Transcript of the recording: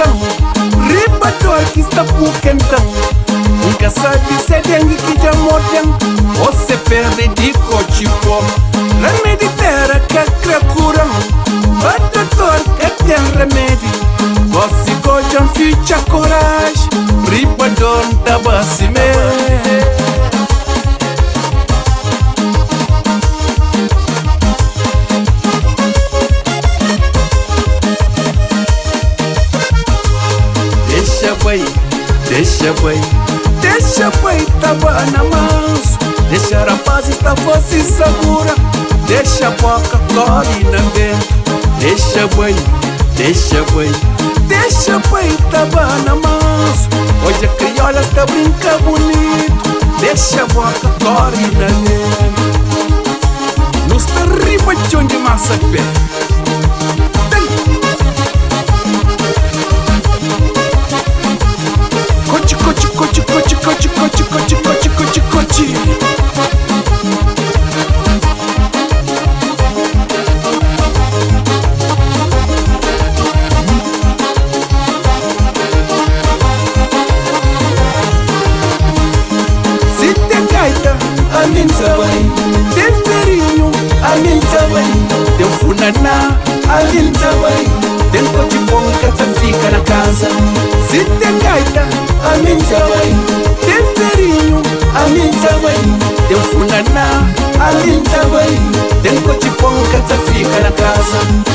então, ribator que está por então. Nunca sabe se é dengue que já mordem ou se perde de cochipo. Remédio terra que é cura, doutor que tem remédio. Você gojam ficha coragem, ribator da bacime. Deixa bem, tava na manso. Deixa a rapaz estar fosse segura. Deixa a boca corre na vento. Deixa bem, tava na manso. Hoje a crioula está brinca bonito. Deixa a boca corre na vento. Nos terriba de onde massa pé. Cochi. Se tem gaita, a mim também. Tem ferinho, a mim também. Tem funaná, a mim também. Tem cochipom que fica na casa. Se tem gaita, a mim também. Tem ferinho, a mim também. Tem funaná, a mim também. Tem cochipom que fica na casa.